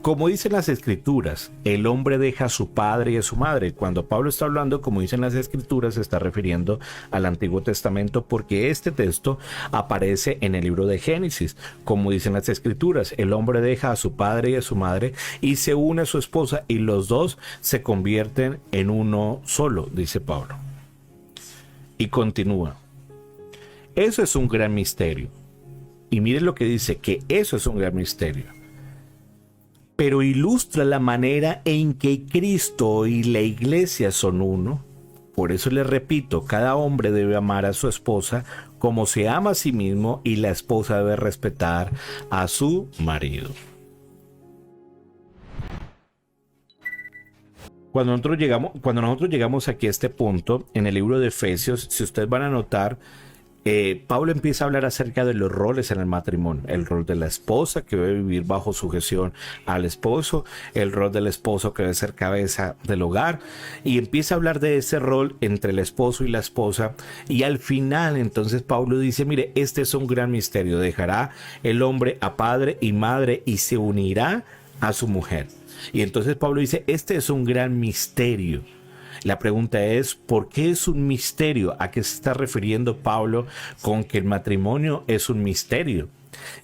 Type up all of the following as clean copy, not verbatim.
Como dicen las escrituras, el hombre deja a su padre y a su madre. Cuando Pablo está hablando, como dicen las escrituras, se está refiriendo al Antiguo Testamento, porque este texto aparece en el libro de Génesis. Como dicen las escrituras, el hombre deja a su padre y a su madre y se une a su esposa, y los dos se convierten en uno solo, dice Pablo. Y continúa. Eso es un gran misterio. Y miren lo que dice, que eso es un gran misterio. Pero ilustra la manera en que Cristo y la iglesia son uno. Por eso les repito, cada hombre debe amar a su esposa como se ama a sí mismo, y la esposa debe respetar a su marido. Cuando nosotros llegamos aquí a este punto, en el libro de Efesios, si ustedes van a notar, Pablo empieza a hablar acerca de los roles en el matrimonio. El rol de la esposa, que debe vivir bajo sujeción al esposo. El rol del esposo, que debe ser cabeza del hogar. Y empieza a hablar de ese rol entre el esposo y la esposa. Y al final, entonces, Pablo dice, mire, este es un gran misterio. Dejará el hombre a padre y madre y se unirá a su mujer. Y entonces Pablo dice, este es un gran misterio. La pregunta es, ¿por qué es un misterio? ¿A qué se está refiriendo Pablo con que el matrimonio es un misterio?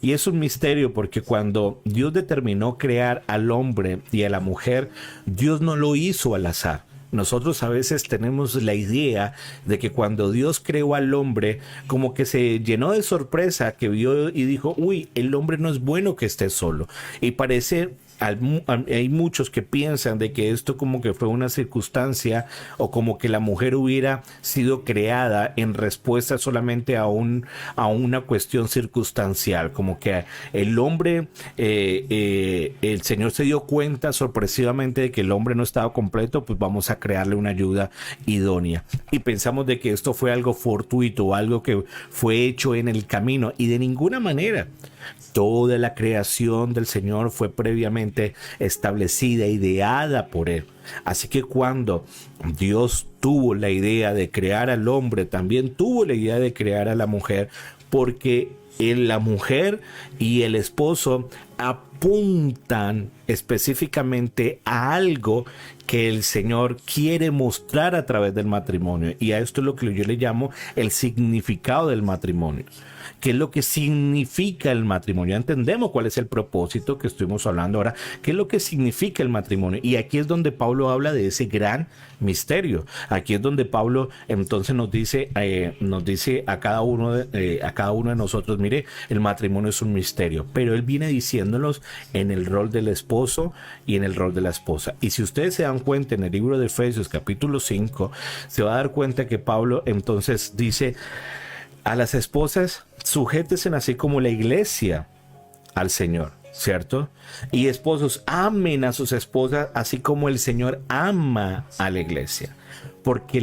Y es un misterio porque cuando Dios determinó crear al hombre y a la mujer, Dios no lo hizo al azar. Nosotros a veces tenemos la idea de que cuando Dios creó al hombre, como que se llenó de sorpresa, que vio y dijo, uy, el hombre no es bueno que esté solo. Y parece... Hay muchos que piensan de que esto como que fue una circunstancia, o como que la mujer hubiera sido creada en respuesta solamente a una cuestión circunstancial, como que el hombre, el Señor se dio cuenta sorpresivamente de que el hombre no estaba completo, pues vamos a crearle una ayuda idónea. Y pensamos de que esto fue algo fortuito, algo que fue hecho en el camino, y de ninguna manera. Toda la creación del Señor fue previamente establecida, ideada por Él. Así que cuando Dios tuvo la idea de crear al hombre, también tuvo la idea de crear a la mujer, porque la mujer y el esposo apuntan específicamente a algo que el Señor quiere mostrar a través del matrimonio. Y a esto es lo que yo le llamo el significado del matrimonio. ¿Qué es lo que significa el matrimonio? Ya entendemos cuál es el propósito que estuvimos hablando ahora. ¿Qué es lo que significa el matrimonio? Y aquí es donde Pablo habla de ese gran misterio. Aquí es donde Pablo entonces nos dice a cada uno de nosotros, mire, el matrimonio es un misterio. Pero él viene diciéndonos en el rol del esposo y en el rol de la esposa. Y si ustedes se dan cuenta en el libro de Efesios capítulo 5, se va a dar cuenta que Pablo entonces dice a las esposas, sujétense así como la iglesia al Señor, ¿cierto? Y esposos, amen a sus esposas así como el Señor ama a la iglesia. Porque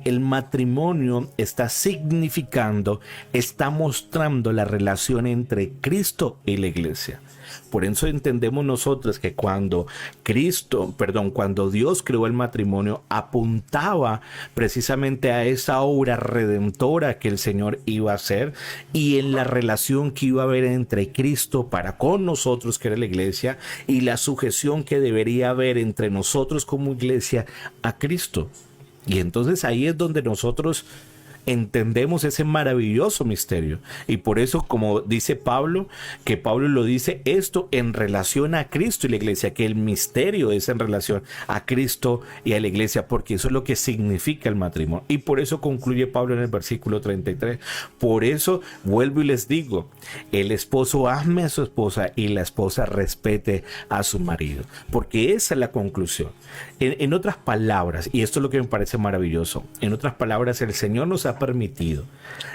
el matrimonio está significando, está mostrando la relación entre Cristo y la iglesia. Por eso entendemos nosotros que cuando Dios creó el matrimonio, apuntaba precisamente a esa obra redentora que el Señor iba a hacer, y en la relación que iba a haber entre Cristo para con nosotros, que era la iglesia, y la sujeción que debería haber entre nosotros como iglesia a Cristo. Y entonces ahí es donde nosotros entendemos ese maravilloso misterio. Y por eso, como dice Pablo, que Pablo lo dice esto en relación a Cristo y la iglesia, que el misterio es en relación a Cristo y a la iglesia, porque eso es lo que significa el matrimonio. Y por eso concluye Pablo en el versículo 33. Por eso vuelvo y les digo, el esposo ame a su esposa y la esposa respete a su marido, porque esa es la conclusión. En otras palabras, y esto es lo que me parece maravilloso, en otras palabras, el Señor nos ha permitido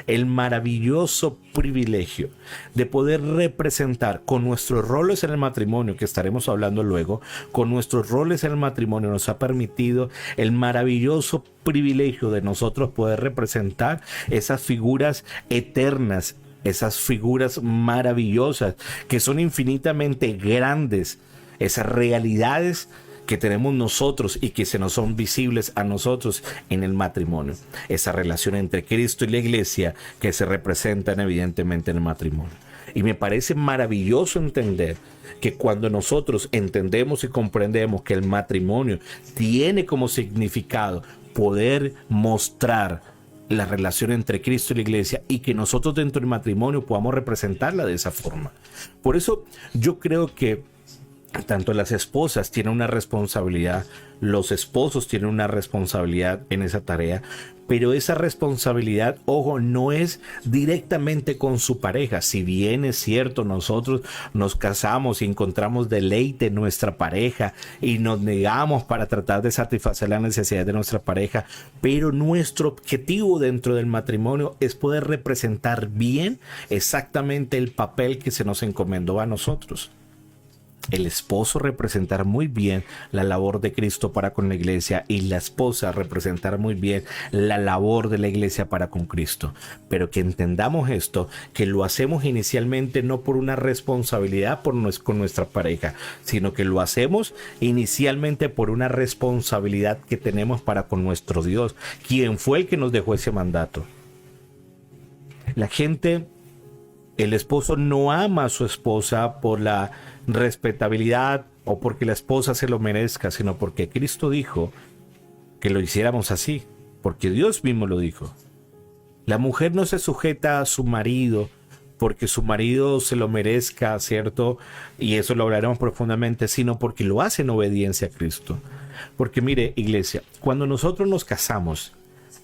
el maravilloso privilegio de poder representar con nuestros roles en el matrimonio, que estaremos hablando luego, con nuestros roles en el matrimonio nos ha permitido el maravilloso privilegio de nosotros poder representar esas figuras eternas, esas figuras maravillosas que son infinitamente grandes, esas realidades que tenemos nosotros y que se nos son visibles a nosotros en el matrimonio. Esa relación entre Cristo y la iglesia que se representan evidentemente en el matrimonio. Y me parece maravilloso entender que cuando nosotros entendemos y comprendemos que el matrimonio tiene como significado poder mostrar la relación entre Cristo y la iglesia, y que nosotros dentro del matrimonio podamos representarla de esa forma. Por eso yo creo que tanto las esposas tienen una responsabilidad, los esposos tienen una responsabilidad en esa tarea, pero esa responsabilidad, ojo, no es directamente con su pareja. Si bien es cierto, nosotros nos casamos y encontramos deleite en nuestra pareja y nos negamos para tratar de satisfacer las necesidades de nuestra pareja, pero nuestro objetivo dentro del matrimonio es poder representar bien exactamente el papel que se nos encomendó a nosotros. El esposo representar muy bien la labor de Cristo para con la iglesia, y la esposa representar muy bien la labor de la iglesia para con Cristo. Pero que entendamos esto, que lo hacemos inicialmente no por una responsabilidad con nuestra pareja, sino que lo hacemos inicialmente por una responsabilidad que tenemos para con nuestro Dios, quien fue el que nos dejó ese mandato. El esposo no ama a su esposa por la respetabilidad o porque la esposa se lo merezca, sino porque Cristo dijo que lo hiciéramos así, porque Dios mismo lo dijo. La mujer no se sujeta a su marido porque su marido se lo merezca, ¿cierto? Y eso lo hablaremos profundamente, sino porque lo hace en obediencia a Cristo. Porque mire, iglesia, cuando nosotros nos casamos,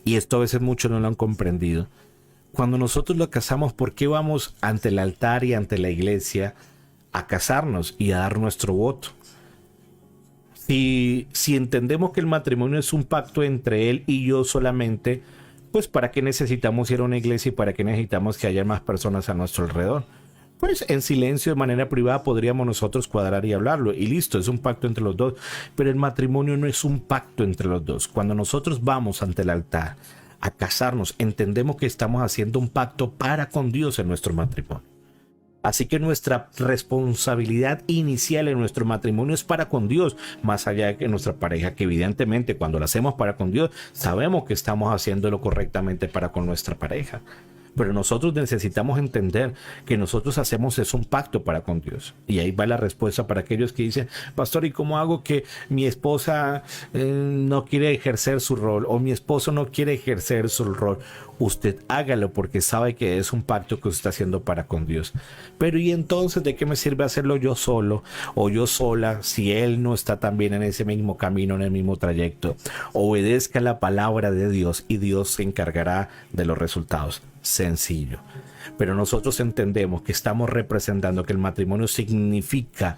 y esto a veces muchos no lo han comprendido, cuando nosotros lo casamos, ¿por qué vamos ante el altar y ante la iglesia a casarnos y a dar nuestro voto? Si entendemos que el matrimonio es un pacto entre él y yo solamente, pues ¿para qué necesitamos ir a una iglesia y para qué necesitamos que haya más personas a nuestro alrededor? Pues en silencio, de manera privada, podríamos nosotros cuadrar y hablarlo, y listo, es un pacto entre los dos. Pero el matrimonio no es un pacto entre los dos. Cuando nosotros vamos ante el altar a casarnos, entendemos que estamos haciendo un pacto para con Dios en nuestro matrimonio. Así que nuestra responsabilidad inicial en nuestro matrimonio es para con Dios, más allá de que nuestra pareja, que evidentemente cuando lo hacemos para con Dios, sabemos que estamos haciéndolo correctamente para con nuestra pareja. Pero nosotros necesitamos entender que nosotros hacemos es un pacto para con Dios. Y ahí va la respuesta para aquellos que dicen: pastor, ¿y cómo hago que mi esposa no quiere ejercer su rol, o mi esposo no quiere ejercer su rol? Usted hágalo porque sabe que es un pacto que usted está haciendo para con Dios. Pero ¿y entonces de qué me sirve hacerlo yo solo o yo sola si él no está también en ese mismo camino, en el mismo trayecto? Obedezca la palabra de Dios y Dios se encargará de los resultados. Sencillo. Pero nosotros entendemos que estamos representando que el matrimonio significa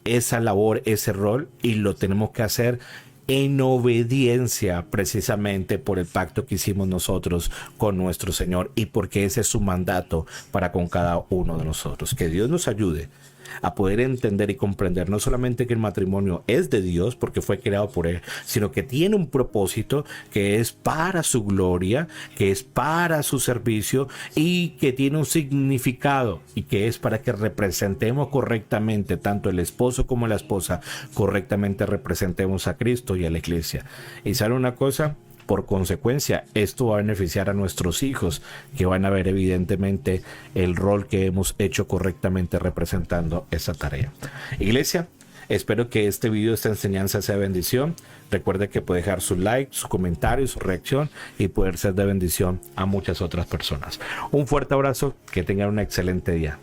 esa labor, ese rol, y lo tenemos que hacer en obediencia precisamente por el pacto que hicimos nosotros con nuestro Señor, y porque ese es su mandato para con cada uno de nosotros. Que Dios nos ayude a poder entender y comprender no solamente que el matrimonio es de Dios porque fue creado por Él, sino que tiene un propósito que es para su gloria, que es para su servicio, y que tiene un significado, y que es para que representemos correctamente, tanto el esposo como la esposa, correctamente representemos a Cristo y a la iglesia. Y ¿sabe una cosa? Por consecuencia, esto va a beneficiar a nuestros hijos, que van a ver evidentemente el rol que hemos hecho correctamente representando esa tarea. Iglesia, espero que este video, esta enseñanza sea de bendición. Recuerde que puede dejar su like, su comentario, su reacción, y poder ser de bendición a muchas otras personas. Un fuerte abrazo, que tengan un excelente día.